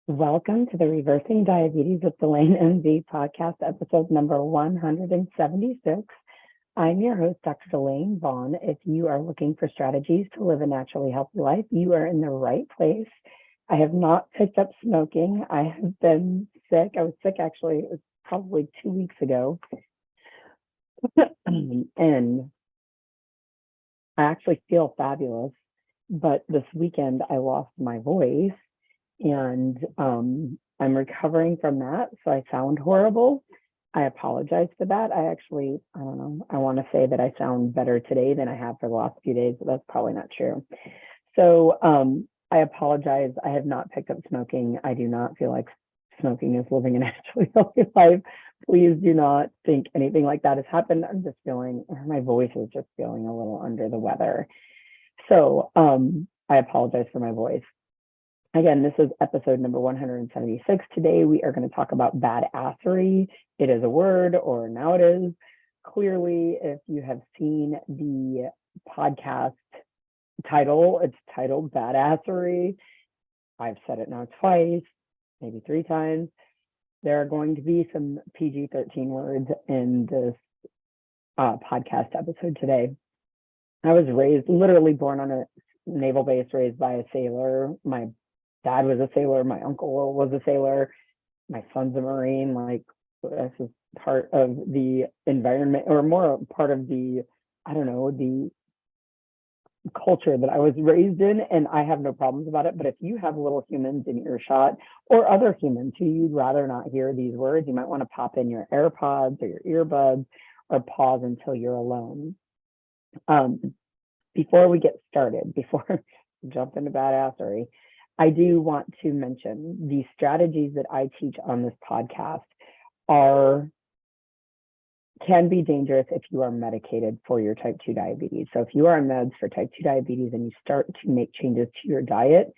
Welcome to the Reversing Diabetes with Delane MD podcast, episode number 176. I'm your host, Dr. Delane Vaughn. If you are looking for strategies to live a naturally healthy life, you are in the right place. I have not picked up smoking. I have been sick. I was sick actually, it was probably 2 weeks ago. And I actually feel fabulous. But this weekend, I lost my voice. And I'm recovering from that, so I sound horrible. I apologize for that. I don't know, I want to say that I sound better today than I have for the last few days, but that's probably not true. So I apologize. I have not picked up smoking. I do not feel like smoking is living a naturally healthy life. Please do not think anything like that has happened. I'm just feeling, my voice is just feeling a little under the weather. So I apologize for my voice. Again, this is episode number 176. Today, we are going to talk about badassery. It is a word, or now it is. Clearly, if you have seen the podcast title, it's titled Badassery. I've said it now twice, maybe 3 times. There are going to be some PG-13 words in this podcast episode today. I was literally born on a naval base, raised by a sailor. My dad was a sailor, my uncle was a sailor, my son's a Marine. Like, this is part of the environment, or more part of the, the culture that I was raised in, and I have no problems about it. But if you have little humans in earshot, or other humans who you'd rather not hear these words, you might want to pop in your AirPods or your earbuds, or pause until you're alone. Before we get started, before we jump into badassery, I do want to mention the strategies that I teach on this podcast can be dangerous if you are medicated for your type 2 diabetes. So if you are on meds for type 2 diabetes and you start to make changes to your diet,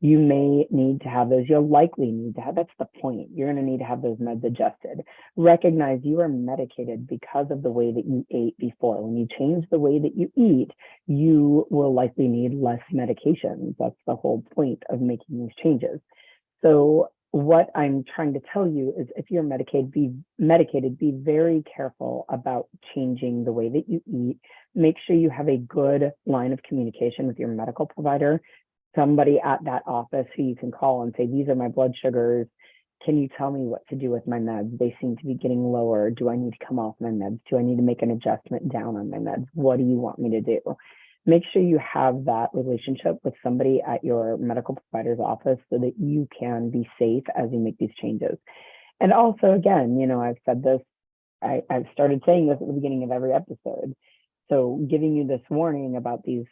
you may need to have those. You'll likely need to have, that's the point. You're going to need to have those meds adjusted. Recognize you are medicated because of the way that you ate before. When you change the way that you eat, you will likely need less medications. That's the whole point of making these changes. So what I'm trying to tell you is, if you're medicated, be very careful about changing the way that you eat. Make sure you have a good line of communication with your medical provider, somebody at that office who you can call and say, these are my blood sugars. Can you tell me what to do with my meds? They seem to be getting lower. Do I need to come off my meds? Do I need to make an adjustment down on my meds? What do you want me to do? Make sure you have that relationship with somebody at your medical provider's office so that you can be safe as you make these changes. And also, again, I've said this, I've started saying this at the beginning of every episode. So giving you this warning about these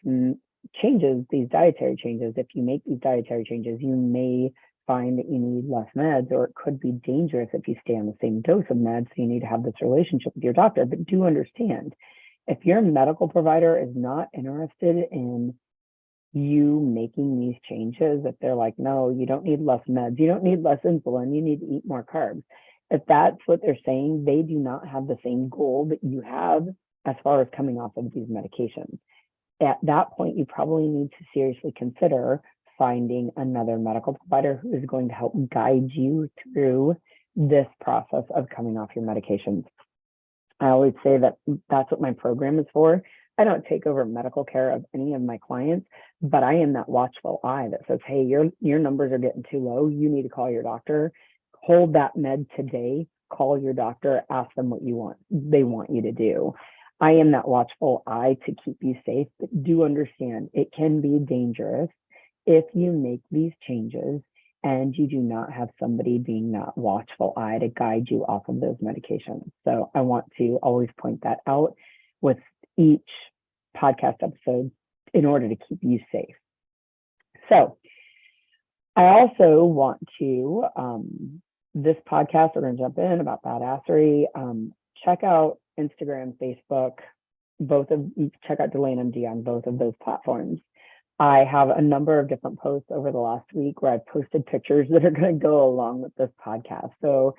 changes, these dietary changes. If you make these dietary changes, you may find that you need less meds, or it could be dangerous if you stay on the same dose of meds. So you need to have this relationship with your doctor. But do understand, if your medical provider is not interested in you making these changes, if they're like, no, you don't need less meds, you don't need less insulin, you need to eat more carbs. If that's what they're saying, they do not have the same goal that you have as far as coming off of these medications. At that point, you probably need to seriously consider finding another medical provider who is going to help guide you through this process of coming off your medications. I always say that that's what my program is for. I don't take over medical care of any of my clients, but I am that watchful eye that says, hey, your numbers are getting too low. You need to call your doctor. Hold that med today. Call your doctor. Ask them what they want you to do. I am that watchful eye to keep you safe, but do understand it can be dangerous if you make these changes and you do not have somebody being that watchful eye to guide you off of those medications. So I want to always point that out with each podcast episode in order to keep you safe. So I also want to, this podcast, we're going to jump in about badassery. Check out Instagram, Facebook, check out Delane MD on both of those platforms. I have a number of different posts over the last week where I've posted pictures that are going to go along with this podcast. So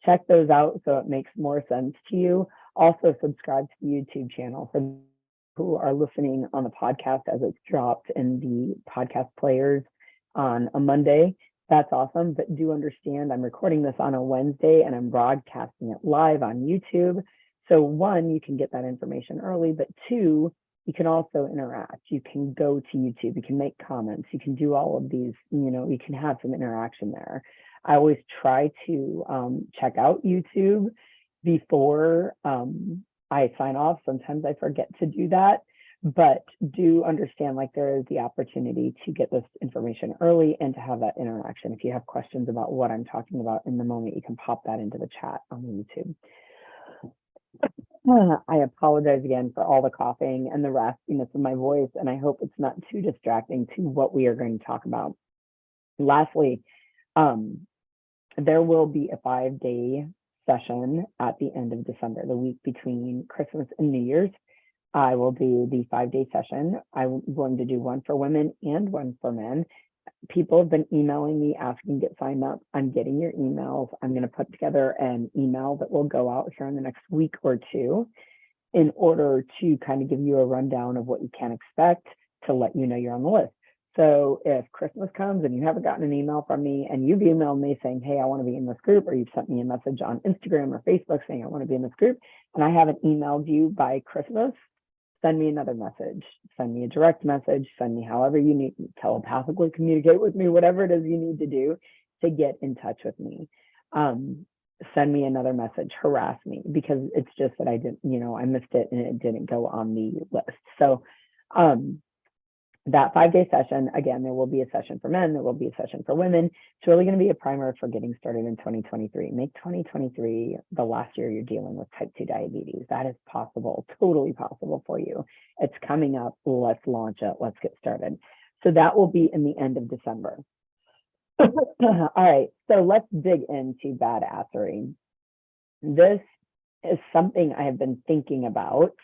check those out so it makes more sense to you. Also, subscribe to the YouTube channel for who are listening on the podcast as it's dropped in the podcast players on a Monday. That's awesome, but do understand I'm recording this on a Wednesday and I'm broadcasting it live on YouTube. So one, you can get that information early, but two, you can also interact. You can go to YouTube, you can make comments, you can do all of these, you can have some interaction there. I always try to check out YouTube before I sign off. Sometimes I forget to do that, but do understand like there is the opportunity to get this information early and to have that interaction. If you have questions about what I'm talking about in the moment, you can pop that into the chat on YouTube. I apologize again for all the coughing and the raspiness of my voice, and I hope it's not too distracting to what we are going to talk about. Lastly, there will be a 5-day session at the end of December, the week between Christmas and New Year's. I will do the 5-day session. I'm going to do one for women and one for men. People have been emailing me asking to get signed up. I'm getting your emails. I'm going to put together an email that will go out here in the next week or two in order to kind of give you a rundown of what you can expect to let you know you're on the list. So if Christmas comes and you haven't gotten an email from me and you've emailed me saying, hey, I want to be in this group, or you've sent me a message on Instagram or Facebook saying I want to be in this group, and I haven't emailed you by Christmas, send me another message, send me a direct message, send me however you need, telepathically communicate with me, whatever it is you need to do to get in touch with me. Send me another message, harass me, because it's just that I didn't, I missed it and it didn't go on the list. So that 5-day session, again, there will be a session for men, there will be a session for women. It's really going to be a primer for getting started in 2023. Make 2023 the last year you're dealing with type 2 diabetes. That is possible, totally possible for you. It's coming up. Let's launch it. Let's get started. So that will be in the end of December. All right, so let's dig into badassery. This is something I have been thinking about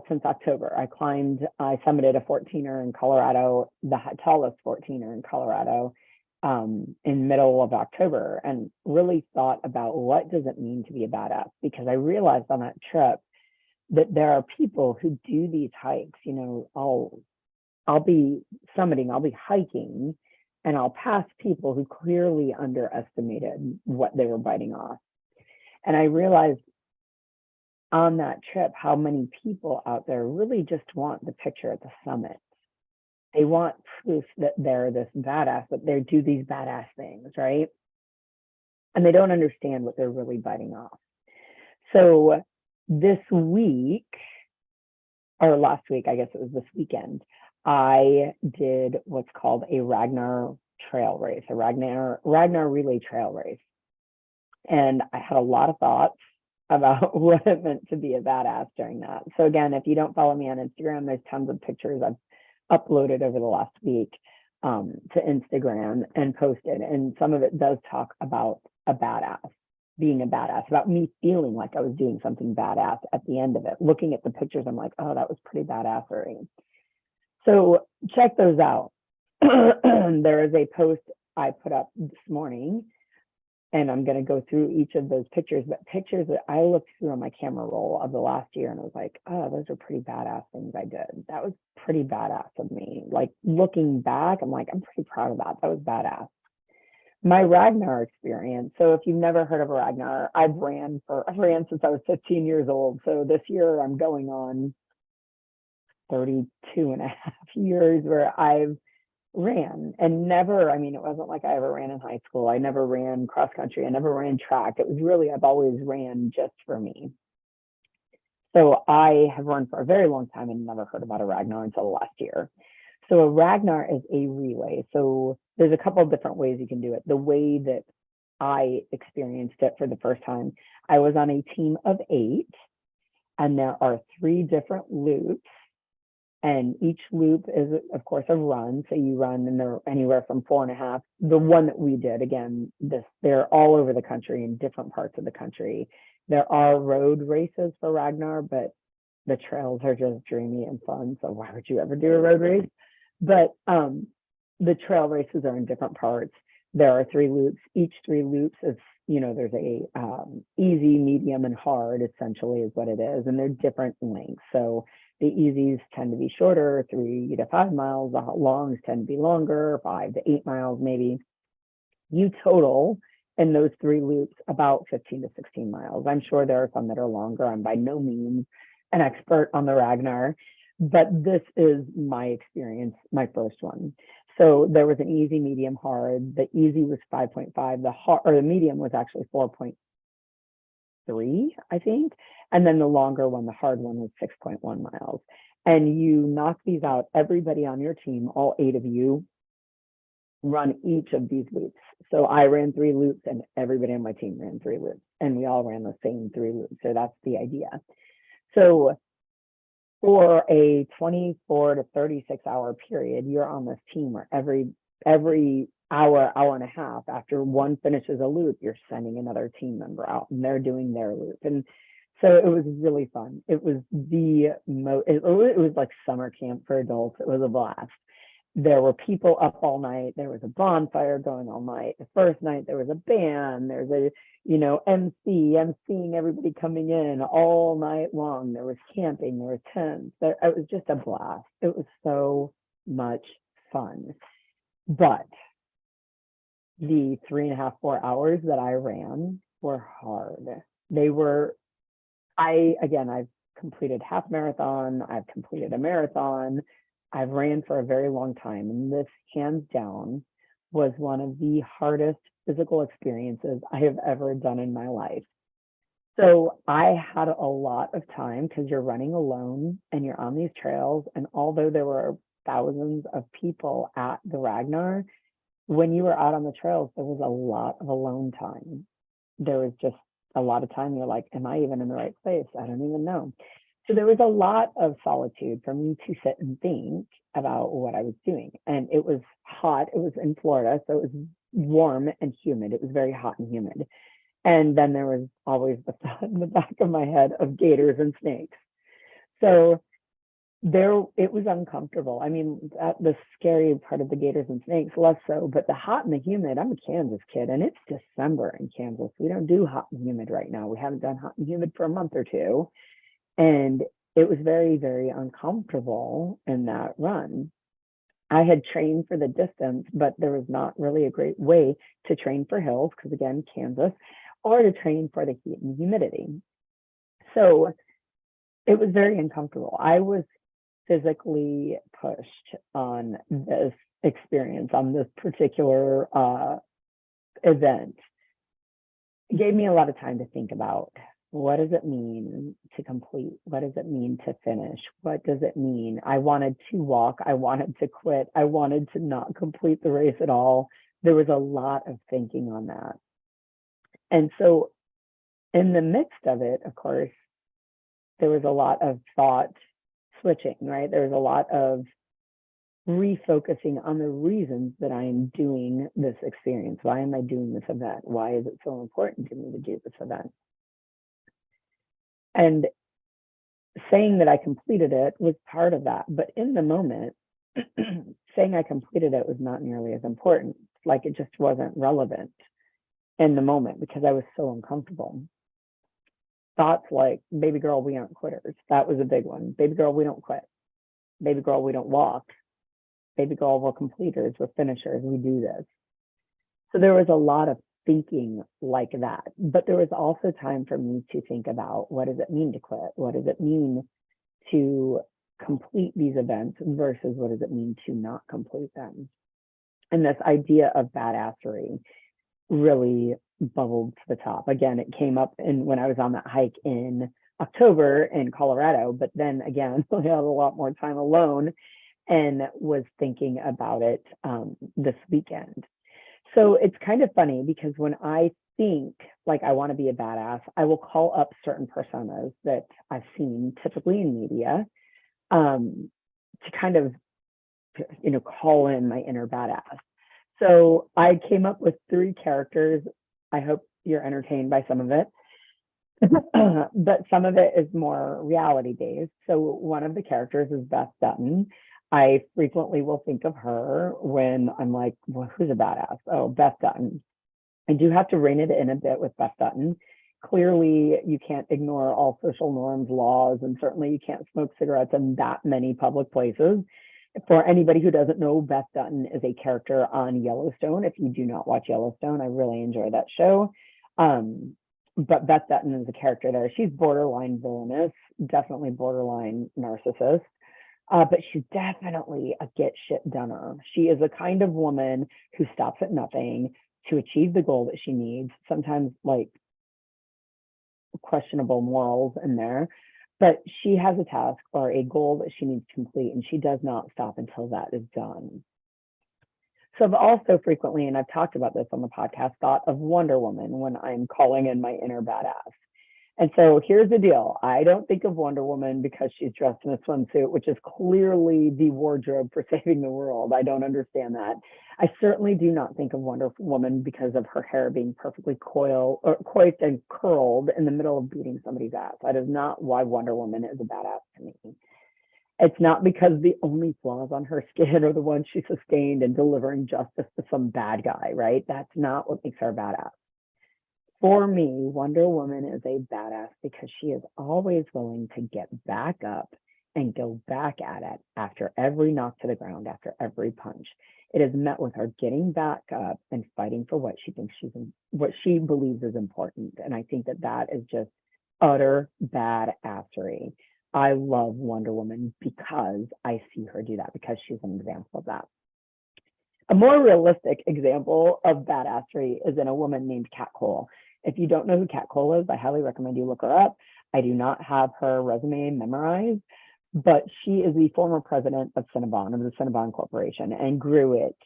since October. I summited a 14er in Colorado, the tallest 14er in Colorado, in middle of October, and really thought about what does it mean to be a badass, because I realized on that trip that there are people who do these hikes. I'll be summiting, I'll be hiking, and I'll pass people who clearly underestimated what they were biting off. And I realized on that trip how many people out there really just want the picture at the summit. They want proof that they're this badass, that they do these badass things, right? And they don't understand what they're really biting off. So this week, or last week, I guess it was this weekend, I did what's called a Ragnar trail race, a Ragnar relay trail race. And I had a lot of thoughts about what it meant to be a badass during that. So again, if you don't follow me on Instagram, there's tons of pictures I've uploaded over the last week to Instagram and posted. And some of it does talk about a badass, being a badass, about me feeling like I was doing something badass at the end of it. Looking at the pictures, I'm like, oh, that was pretty badassery. So check those out. There is a post I put up this morning, and I'm going to go through each of those pictures, but pictures that I looked through on my camera roll of the last year, and I was like, oh, those are pretty badass things I did. That was pretty badass of me. Like, looking back, I'm like, I'm pretty proud of that. That was badass. My Ragnar experience. So if you've never heard of a Ragnar, I've ran since I was 15 years old. So this year I'm going on 32 and a half years where I've ran, and never, it wasn't like I ever ran in high school. I never ran cross country. I never ran track. It was really, I've always ran just for me. So I have run for a very long time and never heard about a Ragnar until last year. So a Ragnar is a relay. So there's a couple of different ways you can do it. The way that I experienced it for the first time, I was on a team of 8, and there are 3 different loops. And each loop is, of course, a run. So you run, and they're anywhere from 4.5. The one that we did, again, they're all over the country, in different parts of the country. There are road races for Ragnar, but the trails are just dreamy and fun. So why would you ever do a road race? But the trail races are in different parts. There are 3 loops. Each 3 loops is there's a easy, medium, and hard, essentially, is what it is, and they're different lengths. So the easies tend to be shorter, 3 to 5 miles. The longs tend to be longer, 5 to 8 miles maybe. You total in those 3 loops about 15 to 16 miles. I'm sure there are some that are longer. I'm by no means an expert on the Ragnar, but this is my experience, my first one. So there was an easy, medium, hard. The easy was 5.5. The medium was actually 4.3, I think. And then the longer one, the hard one, was 6.1 miles. And you knock these out. Everybody on your team, all 8 of you, run each of these loops. So I ran 3 loops and everybody on my team ran 3 loops, and we all ran the same 3 loops. So that's the idea. So for a 24 to 36 hour period, you're on this team where every hour and a half after one finishes a loop, you're sending another team member out and they're doing their loop. And so it was really fun. It was it was like summer camp for adults. It was a blast. There were people up all night. There was a bonfire going all night. The first night there was a band. There's a, emceeing everybody coming in all night long. There was camping. There were tents. It was just a blast. It was so much fun. But the 3.5, 4 hours that I ran were hard. I've completed half marathon. I've completed a marathon. I've ran for a very long time, and this, hands down, was one of the hardest physical experiences I have ever done in my life. So I had a lot of time because you're running alone and you're on these trails. And although there were thousands of people at the Ragnar, when you were out on the trails, there was a lot of alone time. There was just a lot of time you're like, am I even in the right place? I don't even know. So there was a lot of solitude for me to sit and think about what I was doing. And it was hot. It was in Florida, so it was warm and humid. It was very hot and humid. And then there was always the thought in the back of my head of gators and snakes. So it was uncomfortable. I mean, the scary part of the gators and snakes, less so, but the hot and the humid, I'm a Kansas kid, and it's December in Kansas. We don't do hot and humid right now. We haven't done hot and humid for a month or two. And it was very, very uncomfortable in that run. I had trained for the distance, but there was not really a great way to train for hills, because again, Kansas, or to train for the heat and humidity. So it was very uncomfortable. I was physically pushed on this experience, on this particular event. It gave me a lot of time to think about, what does it mean to complete? What does it mean to finish? What does it mean? I wanted to walk. I wanted to quit. I wanted to not complete the race at all. There was a lot of thinking on that. And so in the midst of it, of course, there was a lot of thought switching, right? There was a lot of refocusing on the reasons that I am doing this experience. Why am I doing this event? Why is it so important to me to do this event? And saying that I completed it was part of that. But in the moment, saying I completed it was not nearly as important. Like, it just wasn't relevant in the moment because I was so uncomfortable. Thoughts like, baby girl, we aren't quitters. That was a big one. Baby girl, we don't quit. Baby girl, we don't walk. Baby girl, we're completers. We're finishers. We do this. So there was a lot of thinking like that. But there was also time for me to think about, what does it mean to quit? What does it mean to complete these events versus what does it mean to not complete them? And this idea of badassery really bubbled to the top. Again, it came up when I was on that hike in October in Colorado, but then again, I had a lot more time alone and was thinking about it this weekend. So it's kind of funny because when I think like I want to be a badass, I will call up certain personas that I've seen typically in media to kind of, call in my inner badass. So I came up with 3 characters. I hope you're entertained by some of it, but some of it is more reality based. So one of the characters is Beth Dutton. I frequently will think of her when I'm like, well, who's a badass? Oh, Beth Dutton. I do have to rein it in a bit with Beth Dutton. Clearly, you can't ignore all social norms, laws, and certainly you can't smoke cigarettes in that many public places. For anybody who doesn't know, Beth Dutton is a character on Yellowstone. If you do not watch Yellowstone, I really enjoy that show. But Beth Dutton is a character there. She's borderline villainous, definitely borderline narcissist. But she's definitely a get shit doneer. She is the kind of woman who stops at nothing to achieve the goal that she needs, sometimes like questionable morals in there, but she has a task or a goal that she needs to complete, and she does not stop until that is done. So I've also frequently, and I've talked about this on the podcast, thought of Wonder Woman when I'm calling in my inner badass. And so here's the deal. I don't think of Wonder Woman because she's dressed in a swimsuit, which is clearly the wardrobe for saving the world. I don't understand that. I certainly do not think of Wonder Woman because of her hair being perfectly coiled and curled in the middle of beating somebody's ass. That is not why Wonder Woman is a badass to me. It's not because the only flaws on her skin are the ones she sustained in delivering justice to some bad guy, right? That's not what makes her a badass. For me, Wonder Woman is a badass because she is always willing to get back up and go back at it after every knock to the ground, after every punch. It is met with her getting back up and fighting for what she believes is important. And I think that is just utter badassery. I love Wonder Woman because I see her do that, because she's an example of that. A more realistic example of badassery is in a woman named Kat Cole. If you don't know who Kat Cole is, I highly recommend you look her up. I do not have her resume memorized, but she is the former president of Cinnabon, of the Cinnabon Corporation, and grew it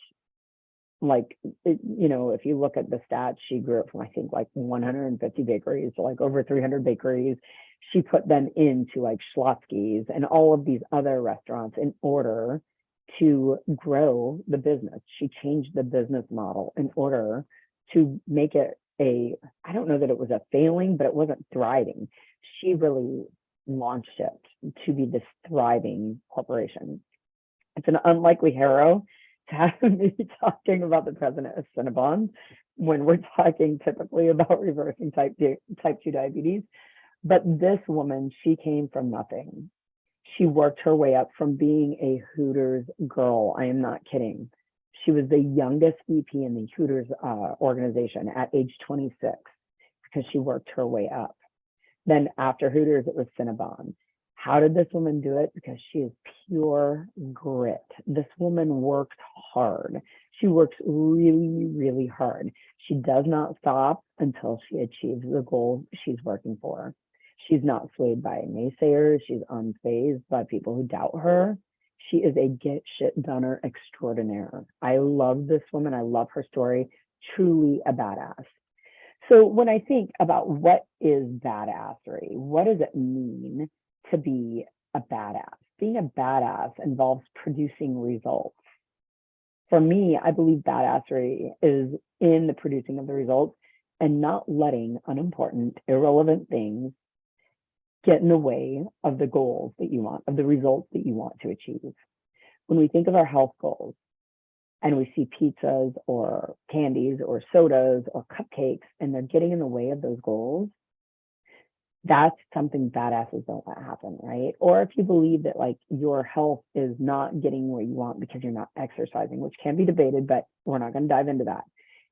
like, if you look at the stats, she grew it from, I think, like 150 bakeries to like over 300 bakeries. She put them into like Schlotsky's and all of these other restaurants in order to grow the business. She changed the business model in order to make it I don't know that it was a failing, but it wasn't thriving. She really launched it to be this thriving corporation. It's an unlikely hero to have me talking about the president of Cinnabon when we're talking typically about reversing type 2 diabetes. But this woman, she came from nothing. She worked her way up from being a Hooters girl. I am not kidding. She was the youngest VP in the Hooters organization at age 26 because she worked her way up. Then after Hooters, it was Cinnabon. How did this woman do it? Because she is pure grit. This woman works hard. She works really, really hard. She does not stop until she achieves the goal she's working for. She's not swayed by naysayers. She's unfazed by people who doubt her. She is a get shit doneer extraordinaire. I love this woman. I love her story. Truly a badass. So when I think about what is badassery, what does it mean to be a badass? Being a badass involves producing results. For me, I believe badassery is in the producing of the results and not letting unimportant, irrelevant things get in the way of the goals that you want, of the results that you want to achieve. When we think of our health goals and we see pizzas or candies or sodas or cupcakes and they're getting in the way of those goals, that's something badasses don't let happen, right? Or if you believe that like your health is not getting where you want because you're not exercising, which can be debated, but we're not going to dive into that.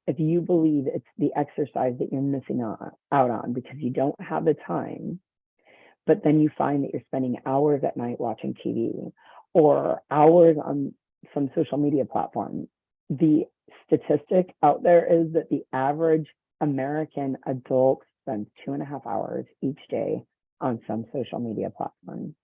If you believe it's the exercise that you're missing out on because you don't have the time, but then you find that you're spending hours at night watching TV or hours on some social media platform. The statistic out there is that the average American adult spends 2.5 hours each day on some social media platform.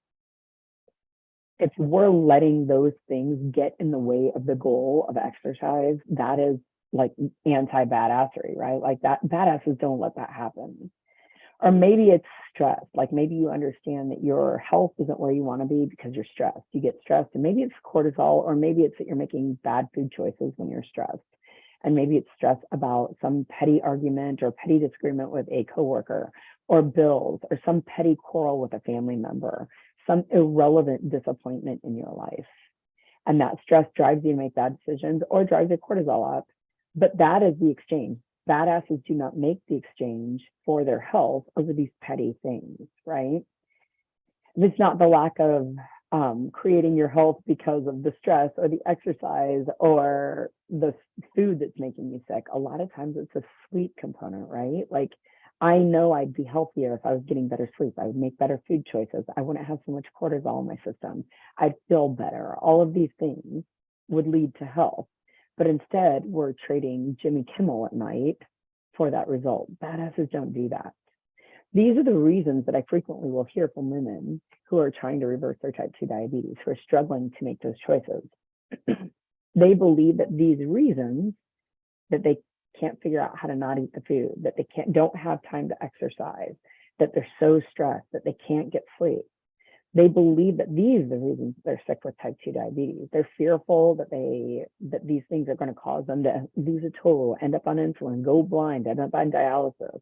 If we're letting those things get in the way of the goal of exercise, that is like anti-badassery, right? Like that badasses don't let that happen. Or maybe it's stress. Like maybe you understand that your health isn't where you want to be because you're stressed. You get stressed, and maybe it's cortisol, or maybe it's that you're making bad food choices when you're stressed. And maybe it's stress about some petty argument or petty disagreement with a coworker, or bills, or some petty quarrel with a family member, some irrelevant disappointment in your life. And that stress drives you to make bad decisions or drives your cortisol up. But that is the exchange. Badasses do not make the exchange for their health over these petty things, right? It's not the lack of creating your health because of the stress or the exercise or the food that's making you sick. A lot of times it's a sleep component, right? Like, I know I'd be healthier if I was getting better sleep. I would make better food choices. I wouldn't have so much cortisol in my system. I'd feel better. All of these things would lead to health. But instead, we're trading Jimmy Kimmel at night for that result. Badasses don't do that. These are the reasons that I frequently will hear from women who are trying to reverse their type 2 diabetes, who are struggling to make those choices. They believe that these reasons, that they can't figure out how to not eat the food, that they don't have time to exercise, that they're so stressed, that they can't get sleep. They believe that these are the reasons they're sick with type 2 diabetes. They're fearful that these things are going to cause them to lose a toe, end up on insulin, go blind, end up on dialysis.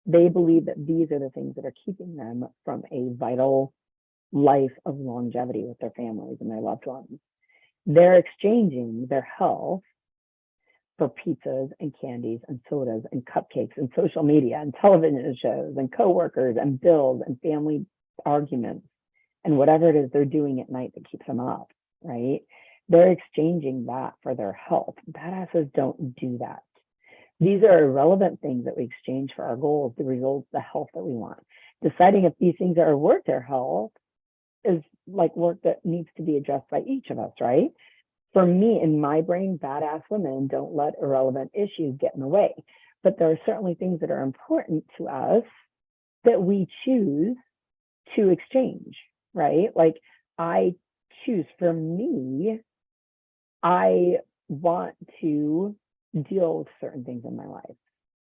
They believe that these are the things that are keeping them from a vital life of longevity with their families and their loved ones. They're exchanging their health for pizzas and candies and sodas and cupcakes and social media and television shows and coworkers and bills and family arguments and whatever it is they're doing at night that keeps them up, right? They're exchanging that for their health. Badasses don't do that. These are irrelevant things that we exchange for our goals, the results, the health that we want. Deciding if these things are worth their health is like work that needs to be addressed by each of us, right? For me, in my brain, badass women don't let irrelevant issues get in the way. But there are certainly things that are important to us that we choose to exchange, right? Like, I choose, for me, I want to deal with certain things in my life.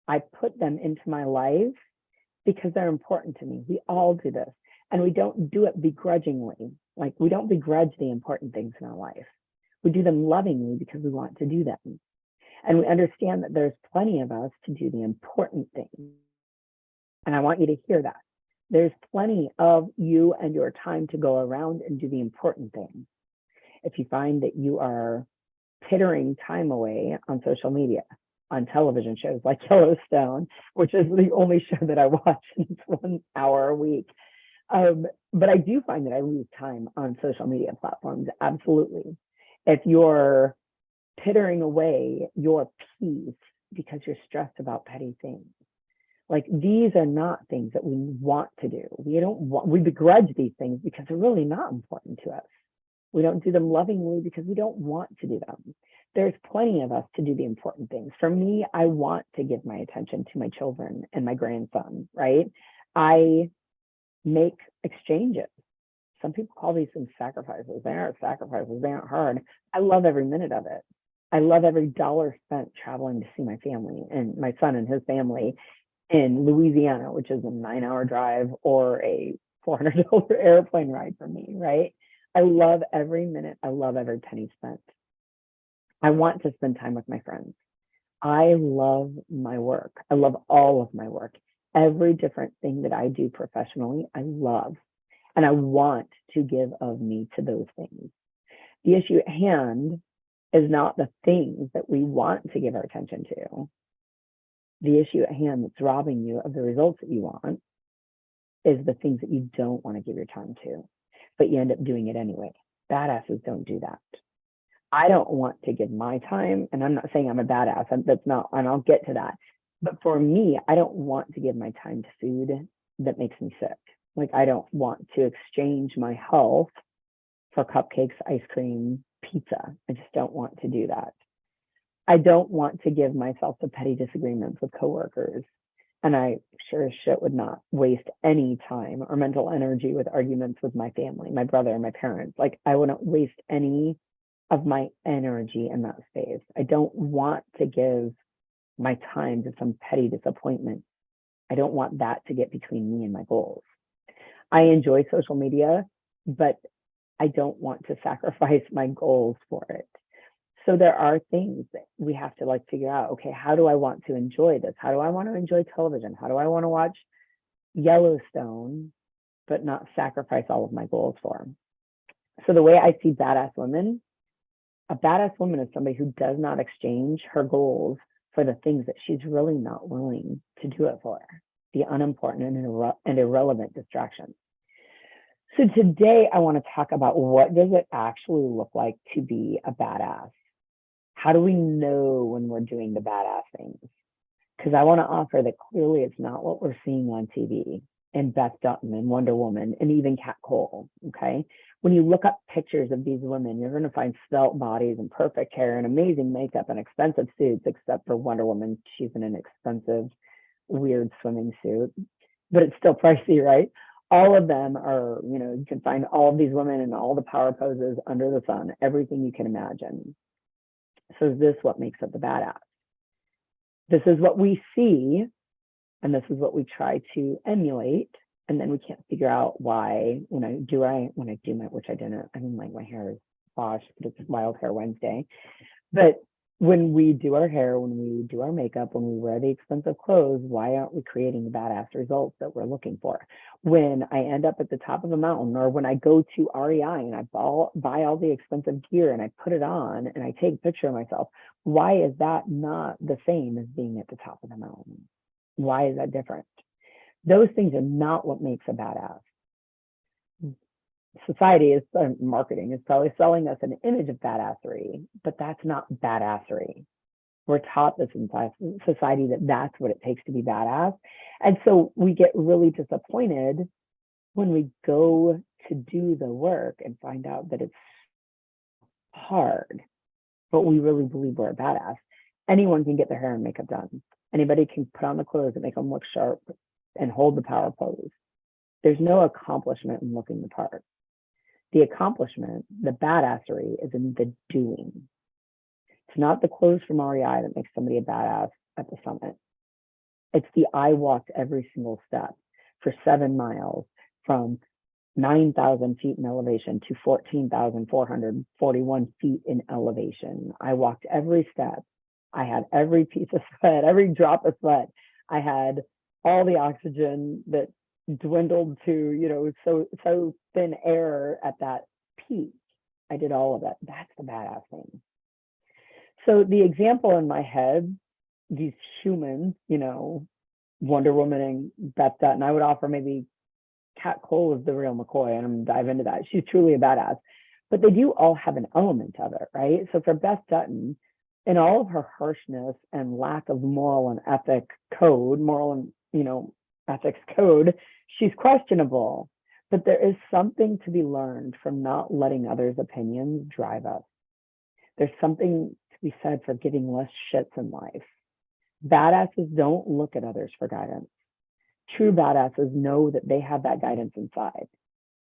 I put them into my life because they're important to me. We all do this, and we don't do it begrudgingly. Like, we don't begrudge the important things in our life. We do them lovingly because we want to do them. And we understand that there's plenty of us to do the important things. And I want you to hear that. There's plenty of you and your time to go around and do the important things. If you find that you are pittering time away on social media, on television shows like Yellowstone, which is the only show that I watch, and it's 1 hour a week. But I do find that I lose time on social media platforms, absolutely. If you're pittering away your peace because you're stressed about petty things, like, these are not things that we want to do. We begrudge these things because they're really not important to us. We don't do them lovingly because we don't want to do them. There's plenty of us to do the important things. For me, I want to give my attention to my children and my grandson, right? I make exchanges. Some people call these things sacrifices. They aren't sacrifices. They aren't hard. I love every minute of it. I love every dollar spent traveling to see my family and my son and his family in Louisiana, which is a 9-hour drive or a $400 airplane ride for me, right? I love every minute. I love every penny spent. I want to spend time with my friends. I love my work. I love all of my work. Every different thing that I do professionally, I love. And I want to give of me to those things. The issue at hand is not the things that we want to give our attention to. The issue at hand that's robbing you of the results that you want is the things that you don't want to give your time to, but you end up doing it anyway. Badasses don't do that. I don't want to give my time, and I'm not saying I'm a badass, that's not, and I'll get to that. But for me, I don't want to give my time to food that makes me sick. Like, I don't want to exchange my health for cupcakes, ice cream, pizza. I just don't want to do that. I don't want to give myself to petty disagreements with coworkers. And I sure as shit would not waste any time or mental energy with arguments with my family, my brother, and my parents. Like, I wouldn't waste any of my energy in that space. I don't want to give my time to some petty disappointment. I don't want that to get between me and my goals. I enjoy social media, but I don't want to sacrifice my goals for it. So there are things that we have to figure out, okay, how do I want to enjoy this? How do I want to enjoy television? How do I want to watch Yellowstone, but not sacrifice all of my goals for them? So the way I see badass women, a badass woman is somebody who does not exchange her goals for the things that she's really not willing to do it for, the unimportant and irrelevant distractions. So today I want to talk about, what does it actually look like to be a badass? How do we know when we're doing the badass things? Because I want to offer that clearly it's not what we're seeing on TV and Beth Dutton and Wonder Woman and even Kat Cole, okay? When you look up pictures of these women, you're going to find svelte bodies and perfect hair and amazing makeup and expensive suits, except for Wonder Woman. She's in an expensive, weird swimming suit, but it's still pricey, right? All of them are, you can find all of these women in all the power poses under the sun, everything you can imagine. So is this what makes up the badass? This is what we see, and this is what we try to emulate, and then we can't figure out why. When I do my, which I didn't, I mean, like, my hair is washed, but it's Wild Hair Wednesday. But when we do our hair, when we do our makeup, when we wear the expensive clothes, why aren't we creating the badass results that we're looking for? When I end up at the top of a mountain, or when I go to REI and I buy all the expensive gear and I put it on and I take a picture of myself, why is that not the same as being at the top of the mountain? Why is that different? Those things are not what makes a badass. Society is, marketing is probably selling us an image of badassery, but that's not badassery. We're taught this in society that that's what it takes to be badass. And so we get really disappointed when we go to do the work and find out that it's hard, but we really believe we're a badass. Anyone can get their hair and makeup done. Anybody can put on the clothes and make them look sharp and hold the power pose. There's no accomplishment in looking the part. The accomplishment, the badassery, is in the doing. It's not the clothes from REI that makes somebody a badass at the summit. It's the I walked every single step for 7 miles from 9,000 feet in elevation to 14,441 feet in elevation. I walked every step. I had every piece of sweat, every drop of sweat. I had all the oxygen that dwindled to, so thin air at that peak. I did all of that. That's the badass thing. So the example in my head, these humans, Wonder Woman and Beth Dutton, I would offer maybe Kat Cole is the real McCoy, and I'm gonna dive into that. She's truly a badass, but they do all have an element of it, right? So for Beth Dutton, in all of her harshness and lack of moral and ethic code, ethics code, she's questionable, but there is something to be learned from not letting others' opinions drive us. There's something to be said for giving less shits in life. Badasses don't look at others for guidance. True badasses know that they have that guidance inside.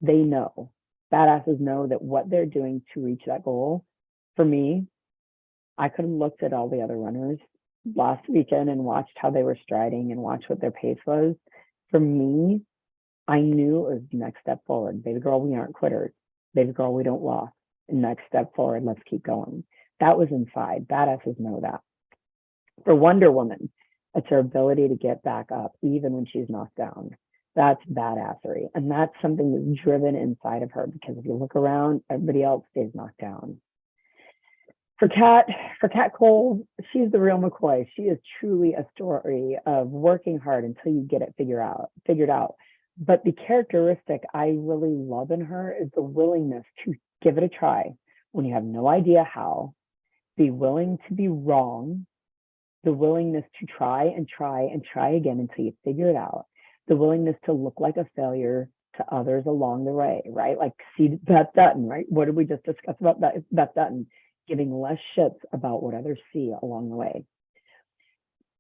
They know. Badasses know that what they're doing to reach that goal. For me, I could have looked at all the other runners last weekend and watched how they were striding and watched what their pace was. For me, I knew it was the next step forward. Baby girl, we aren't quitters. Baby girl, we don't walk. Next step forward, let's keep going. That was inside. Badasses know that. For Wonder Woman, it's her ability to get back up even when she's knocked down. That's badassery. And that's something that's driven inside of her, because if you look around, everybody else stays knocked down. For Kat Cole, she's the real McCoy. She is truly a story of working hard until you get it figured out. But the characteristic I really love in her is the willingness to give it a try when you have no idea how, be willing to be wrong, the willingness to try and try and try again until you figure it out, the willingness to look like a failure to others along the way, right? Like, see Beth Dutton, right? What did we just discuss about Beth Dutton? Giving less shits about what others see along the way.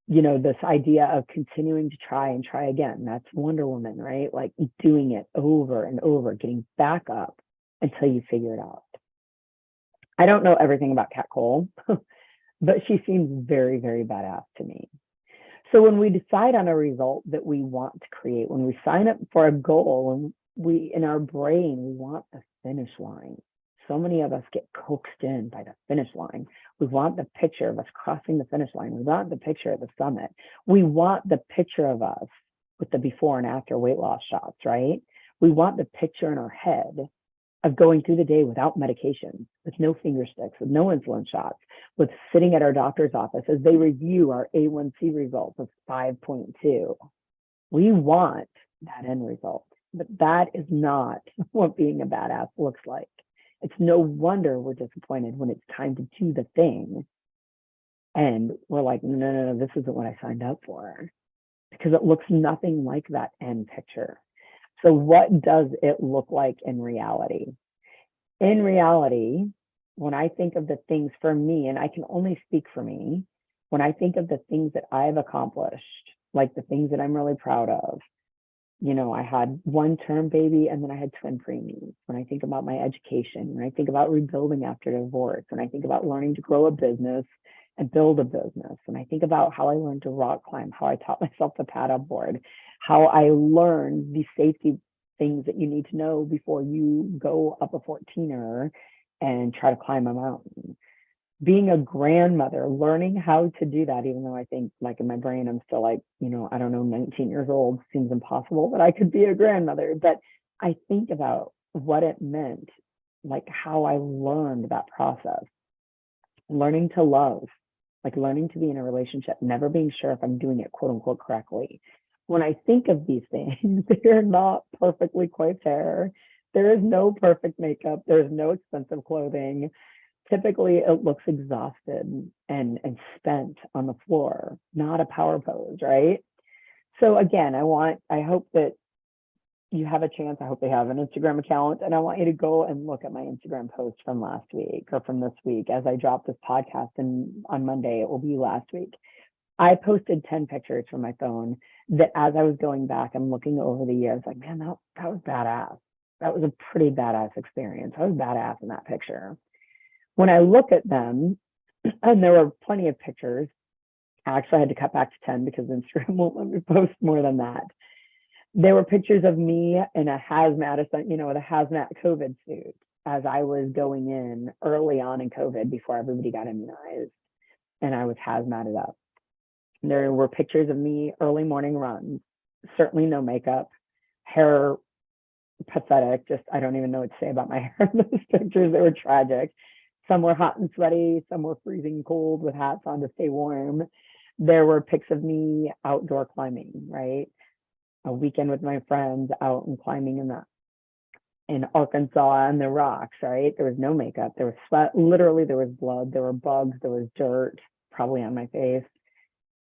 This idea of continuing to try and try again, that's Wonder Woman, right? Like, doing it over and over, getting back up until you figure it out. I don't know everything about Kat Cole, but she seems very, very badass to me. So when we decide on a result that we want to create, when we sign up for a goal, and we, in our brain, we want the finish line. So many of us get coaxed in by the finish line. We want the picture of us crossing the finish line. We want the picture at the summit. We want the picture of us with the before and after weight loss shots, right? We want the picture in our head of going through the day without medication, with no finger sticks, with no insulin shots, with sitting at our doctor's office as they review our A1C results of 5.2. We want that end result, but that is not what being a badass looks like. It's no wonder we're disappointed when it's time to do the thing. And we're like, no, this isn't what I signed up for, because it looks nothing like that end picture. So what does it look like in reality? In reality, when I think of the things for me, and I can only speak for me, when I think of the things that I've accomplished, like the things that I'm really proud of, I had one term baby and then I had twin preemies. When I think about my education, when I think about rebuilding after divorce, when I think about learning to grow a business and build a business, when I think about how I learned to rock climb, how I taught myself to paddle board, how I learned the safety things that you need to know before you go up a 14er and try to climb a mountain. Being a grandmother, learning how to do that, even though I think, like, in my brain, I'm still like, I don't know, 19 years old, seems impossible that I could be a grandmother. But I think about what it meant, like how I learned that process, learning to love, like learning to be in a relationship, never being sure if I'm doing it quote unquote correctly. When I think of these things, they're not perfectly coiffure. There is no perfect makeup. There's no expensive clothing. Typically, it looks exhausted and spent on the floor, not a power pose, right? So again, I hope that you have a chance. I hope they have an Instagram account, and I want you to go and look at my Instagram post from last week or from this week. As I drop this podcast, and on Monday, it will be last week. I posted 10 pictures from my phone that, as I was going back and looking over the years, like, man, that was badass. That was a pretty badass experience. I was badass in that picture. When I look at them, and there were plenty of pictures, actually I had to cut back to 10 because Instagram won't let me post more than that. There were pictures of me in a hazmat, with a hazmat COVID suit as I was going in early on in COVID before everybody got immunized, and I was hazmated up. There were pictures of me early morning runs, certainly no makeup, hair pathetic, just I don't even know what to say about my hair in those pictures. They were tragic. Some were hot and sweaty, some were freezing cold with hats on to stay warm. There were pics of me outdoor climbing, right? A weekend with my friends out and climbing in Arkansas and the rocks, right? There was no makeup, there was sweat, literally there was blood, there were bugs, there was dirt, probably on my face.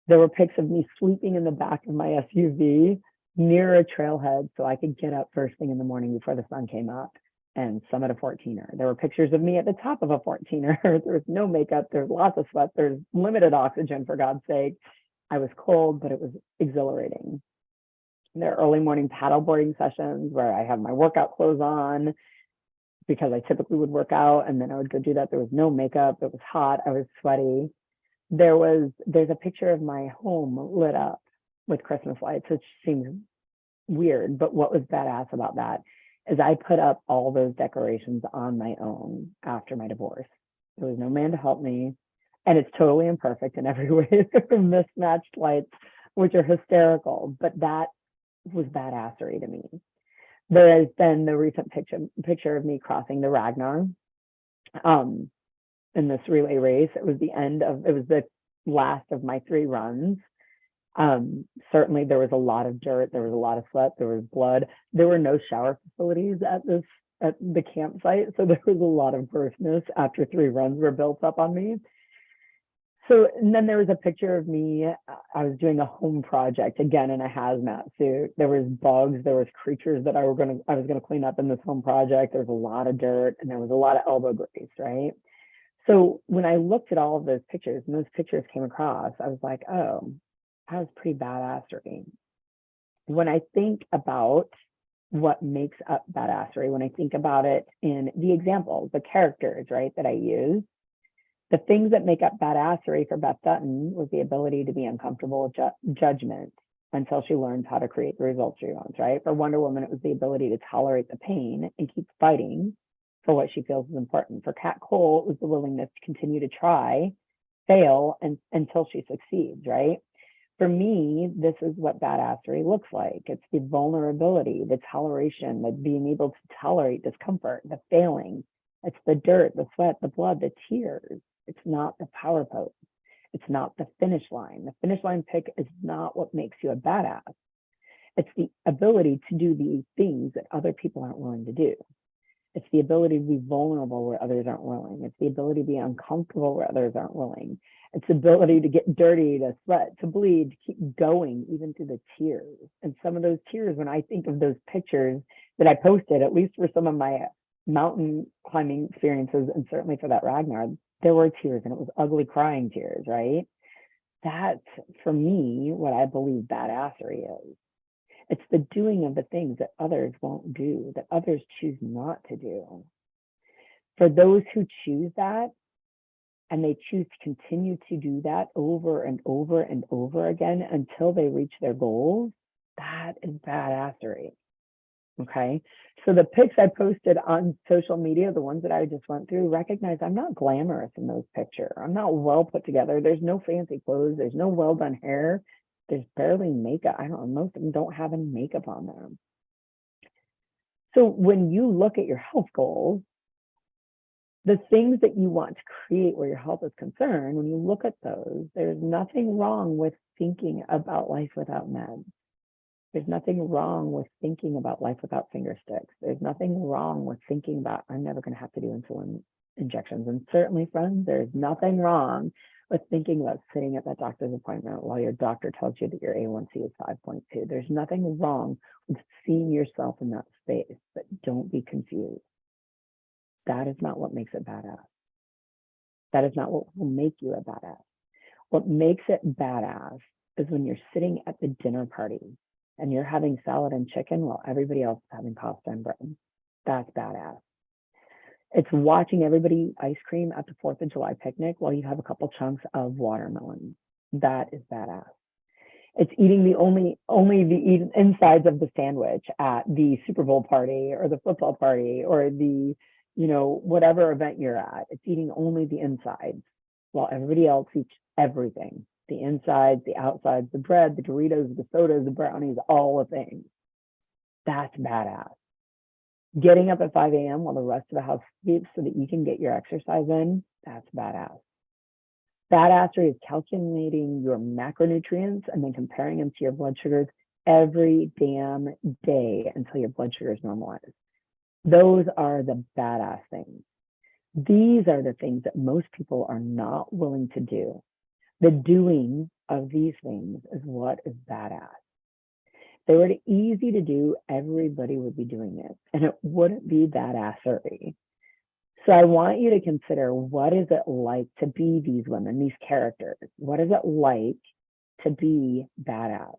There were pics of me sleeping in the back of my SUV near a trailhead so I could get up first thing in the morning before the sun came up and summit a 14er. There were pictures of me at the top of a 14er. There was no makeup, there's lots of sweat, there's limited oxygen, for God's sake. I was cold, but it was exhilarating. There are early morning paddleboarding sessions where I have my workout clothes on because I typically would work out, and then I would go do that. There was no makeup, it was hot, I was sweaty. There's a picture of my home lit up with Christmas lights, which seems weird, but what was badass about that is I put up all those decorations on my own after my divorce. There was no man to help me, and it's totally imperfect in every way. There were mismatched lights, which are hysterical, but that was badassery to me. There has been the recent picture of me crossing the Ragnar in this relay race. It was the last of my 3 runs. Certainly there was a lot of dirt, there was a lot of sweat, there was blood. There were no shower facilities at the campsite, so there was a lot of grossness after 3 runs were built up on me. So, and then there was a picture of me, I was doing a home project, again in a hazmat suit. There was bugs, there was creatures that I was gonna clean up in this home project. There was a lot of dirt and there was a lot of elbow grease, right? So when I looked at all of those pictures and those pictures came across, I was like, oh, that was pretty badassery. When I think about what makes up badassery, when I think about it in the examples, the characters, right, that I use, the things that make up badassery for Beth Dutton was the ability to be uncomfortable with judgment until she learns how to create the results she wants, right? For Wonder Woman, it was the ability to tolerate the pain and keep fighting for what she feels is important. For Kat Cole, it was the willingness to continue to try, fail, until she succeeds, right? For me, this is what badassery looks like. It's the vulnerability, the toleration, the being able to tolerate discomfort, the failing. It's the dirt, the sweat, the blood, the tears. It's not the power pose. It's not the finish line. The finish line pic is not what makes you a badass. It's the ability to do the things that other people aren't willing to do. It's the ability to be vulnerable where others aren't willing. It's the ability to be uncomfortable where others aren't willing. It's the ability to get dirty, to sweat, to bleed, to keep going, even through the tears. And some of those tears, when I think of those pictures that I posted, at least for some of my mountain climbing experiences, and certainly for that Ragnar, there were tears, and it was ugly crying tears, right? That's, for me, what I believe badassery is. It's the doing of the things that others won't do, that others choose not to do. For those who choose that, and they choose to continue to do that over and over and over again until they reach their goals, that is badassery. Okay, so the pics I posted on social media, the ones that I just went through, recognize I'm not glamorous in those pictures. I'm not well put together. There's no fancy clothes. There's no well done hair. There's barely makeup. I don't know, most of them don't have any makeup on them. So when you look at your health goals, the things that you want to create where your health is concerned, when you look at those, there's nothing wrong with thinking about life without meds. There's nothing wrong with thinking about life without finger sticks. There's nothing wrong with thinking about, I'm never going to have to do insulin injections. And certainly, friends, there's nothing wrong with thinking about sitting at that doctor's appointment while your doctor tells you that your A1C is 5.2. There's nothing wrong with seeing yourself in that space, but don't be confused. That is not what makes it badass. That is not what will make you a badass. What makes it badass is when you're sitting at the dinner party and you're having salad and chicken while everybody else is having pasta and bread. That's badass. It's watching everybody ice cream at the 4th of July picnic while you have a couple chunks of watermelon. That is badass. It's eating the only the insides of the sandwich at the Super Bowl party or the football party or the, whatever event you're at. It's eating only the insides while everybody else eats everything. The insides, the outsides, the bread, the Doritos, the sodas, the brownies, all the things. That's badass. Getting up at 5 a.m. while the rest of the house sleeps so that you can get your exercise in, that's badass. Badassery is calculating your macronutrients and then comparing them to your blood sugars every damn day until your blood sugars normalize. Those are the badass things. These are the things that most people are not willing to do. The doing of these things is what is badass. If they were easy to do, everybody would be doing it, and it wouldn't be badassery. So I want you to consider, what is it like to be these women, these characters? What is it like to be badass?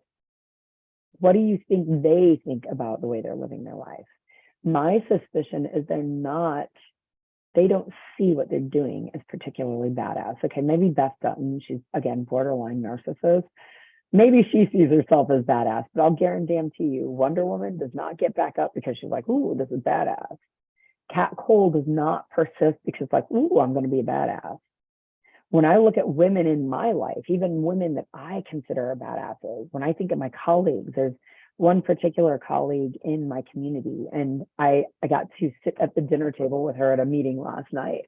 What do you think they think about the way they're living their life? My suspicion is they don't see what they're doing as particularly badass. Okay, maybe Beth Dutton, she's, again, borderline narcissist. Maybe she sees herself as badass, but I'll guarantee you, Wonder Woman does not get back up because she's like, ooh, this is badass. Cat Cole does not persist because it's like, ooh, I'm going to be a badass. When I look at women in my life, even women that I consider badasses, when I think of my colleagues, there's one particular colleague in my community, and I got to sit at the dinner table with her at a meeting last night,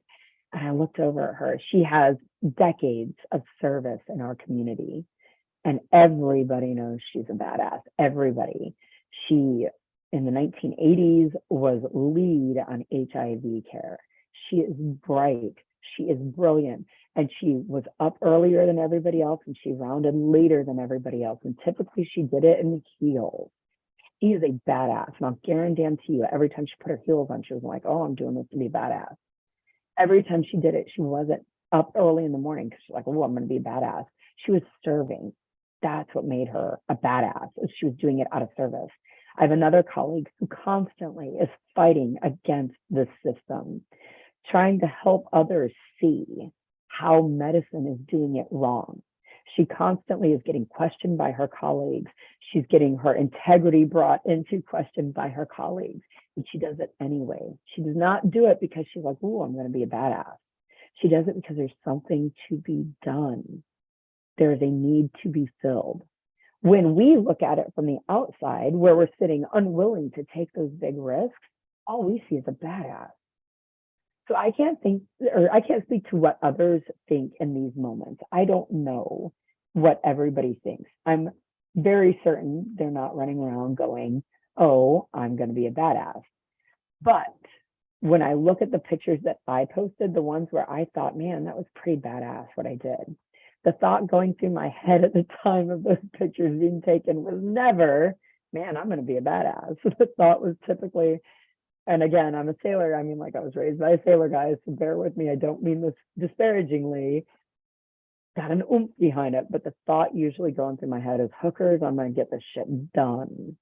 and I looked over at her. She has decades of service in our community, and everybody knows she's a badass. Everybody. She, in the 1980s, was lead on HIV care. She is bright. She is brilliant. And she was up earlier than everybody else, and she rounded later than everybody else. And typically she did it in the heels. She is a badass. And I'll guarantee you, every time she put her heels on, she was like, oh, I'm doing this to be badass. Every time she did it, she wasn't up early in the morning because she's like, oh, I'm going to be a badass. She was serving. That's what made her a badass. She was doing it out of service. I have another colleague who constantly is fighting against this system, trying to help others see how medicine is doing it wrong. She constantly is getting questioned by her colleagues. She's getting her integrity brought into question by her colleagues, and she does it anyway. She does not do it because she's like, oh, I'm going to be a badass. She does it because there's something to be done. There is a need to be filled. When we look at it from the outside, where we're sitting unwilling to take those big risks, all we see is a badass. So I can't think, or I can't speak to what others think in these moments. I don't know what everybody thinks. I'm very certain they're not running around going, oh, I'm going to be a badass. But when I look at the pictures that I posted, the ones where I thought, man, that was pretty badass what I did. The thought going through my head at the time of those pictures being taken was never, man, I'm going to be a badass. The thought was typically, and again, I'm a sailor. I mean, like I was raised by a sailor, guys, so bear with me. I don't mean this disparagingly. Got an oomph behind it, but the thought usually going through my head is hookers, I'm going to get this shit done.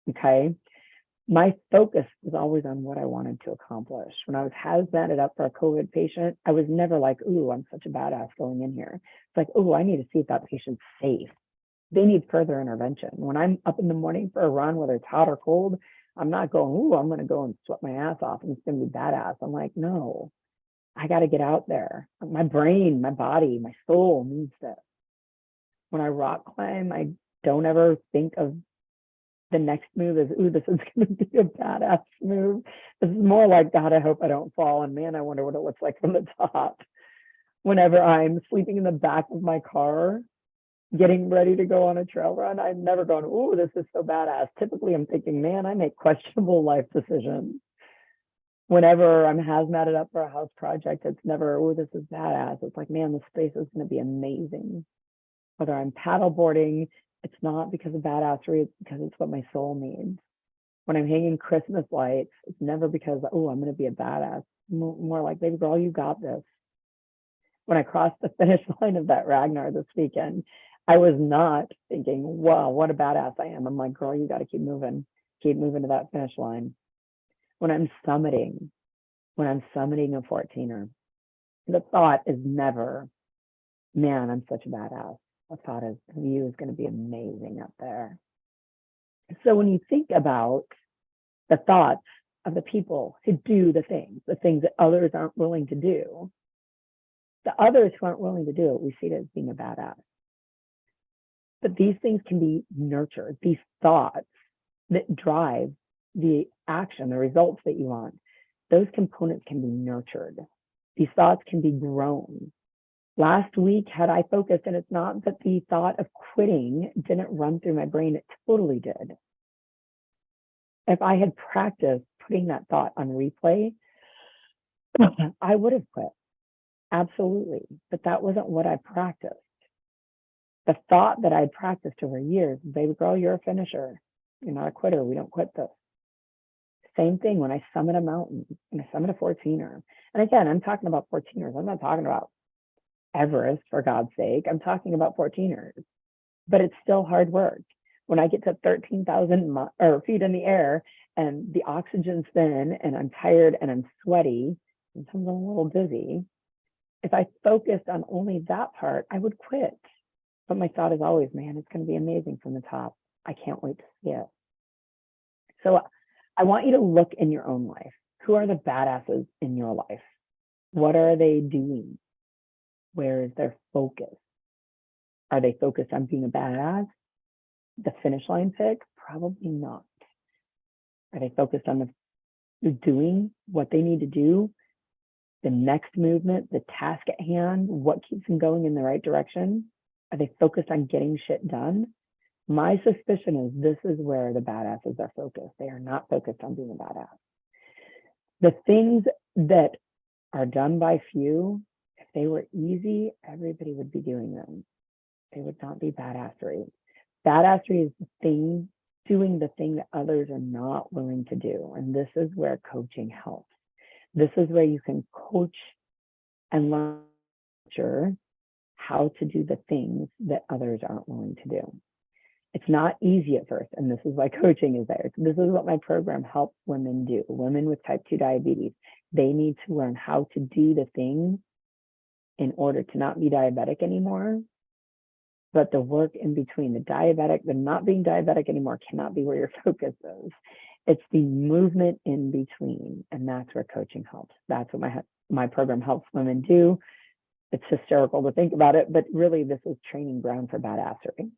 Okay. My focus was always on what I wanted to accomplish. When I was hazmated up for a COVID patient, I was never like, ooh, I'm such a badass going in here. It's like, ooh, I need to see if that patient's safe. They need further intervention. When I'm up in the morning for a run, whether it's hot or cold, I'm not going, ooh, I'm going to go and sweat my ass off and it's going to be badass. I'm like, no, I got to get out there. My brain, my body, my soul needs this. When I rock climb, I don't ever think of the next move as, ooh, this is going to be a badass move. This is more like, God, I hope I don't fall. And man, I wonder what it looks like from the top. Whenever I'm sleeping in the back of my car, getting ready to go on a trail run, I'm never going, ooh, this is so badass. Typically, I'm thinking, man, I make questionable life decisions. Whenever I'm hazmated up for a house project, it's never, oh, this is badass. It's like, man, this space is going to be amazing. Whether I'm paddleboarding, it's not because of badassery, it's because it's what my soul needs. When I'm hanging Christmas lights, it's never because, oh, I'm going to be a badass. More like, baby girl, you got this. When I crossed the finish line of that Ragnar this weekend, I was not thinking, wow, what a badass I am. I'm like, girl, you got to keep moving to that finish line. When I'm summiting a 14er, the thought is never, man, I'm such a badass. The thought is, the view is going to be amazing up there. So when you think about the thoughts of the people who do the things that others aren't willing to do, the others who aren't willing to do it, we see it as being a badass. But these things can be nurtured. These thoughts that drive the action, the results that you want, those components can be nurtured. These thoughts can be grown. Last week, had I focused, and it's not that the thought of quitting didn't run through my brain, it totally did. If I had practiced putting that thought on replay, I would have quit. Absolutely. But that wasn't what I practiced. The thought that I'd practiced over years, baby girl, you're a finisher. You're not a quitter. We don't quit this. Same thing when I summit a mountain, and I summit a 14er. And again, I'm talking about 14ers. I'm not talking about Everest, for God's sake. I'm talking about 14ers. But it's still hard work. When I get to 13,000 feet in the air and the oxygen's thin and I'm tired and I'm sweaty, sometimes I'm a little dizzy, if I focused on only that part, I would quit. But my thought is always, man, it's going to be amazing from the top. I can't wait to see it. So I want you to look in your own life. Who are the badasses in your life? What are they doing? Where is their focus? Are they focused on being a badass? The finish line pick? Probably not. Are they focused on doing what they need to do? The next movement, the task at hand, what keeps them going in the right direction? Are they focused on getting shit done? My suspicion is this is where the badasses are focused. They are not focused on being a badass. The things that are done by few, if they were easy, everybody would be doing them. They would not be badassery. Badassery is the thing, doing the thing that others are not willing to do. And this is where coaching helps. This is where you can coach and learn how to do the things that others aren't willing to do. It's not easy at first, and this is why coaching is there. This is what my program helps women do. Women with type 2 diabetes, they need to learn how to do the things in order to not be diabetic anymore. But the work in between, the not being diabetic anymore cannot be where your focus is. It's the movement in between, and that's where coaching helps. That's what my program helps women do. It's hysterical to think about it, but really this is training ground for badassery.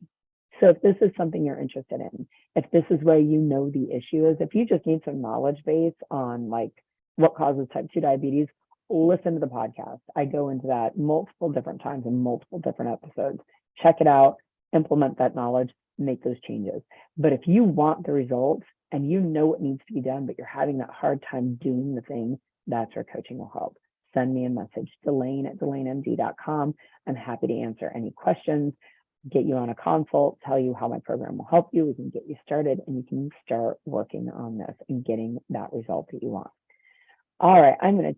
So if this is something you're interested in, if this is where you know the issue is, if you just need some knowledge base on like what causes type 2 diabetes, listen to the podcast. I go into that multiple different times in multiple different episodes. Check it out, implement that knowledge, make those changes. But if you want the results and you know what needs to be done, but you're having that hard time doing the thing, that's where coaching will help. Send me a message, Delane@DelaneMD.com. I'm happy to answer any questions, get you on a consult, tell you how my program will help you. We can get you started and you can start working on this and getting that result that you want. All right, I'm gonna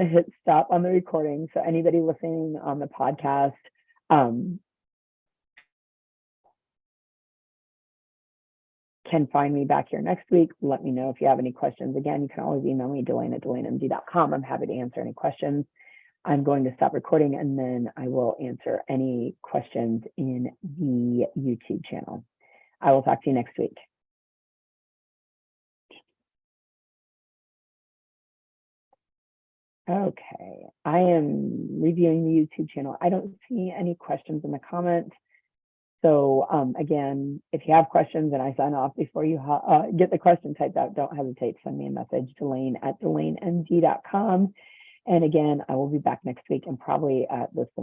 hit stop on the recording. So anybody listening on the podcast, can find me back here next week. Let me know if you have any questions. Again, you can always email me, Delane@DelaneMD.com. I'm happy to answer any questions. I'm going to stop recording and then I will answer any questions in the YouTube channel. I will talk to you next week. Okay, I am reviewing the YouTube channel. I don't see any questions in the comments. So again, if you have questions and I sign off before you get the question typed out, don't hesitate to send me a message, Delane@DelaneMD.com. And again, I will be back next week and probably at this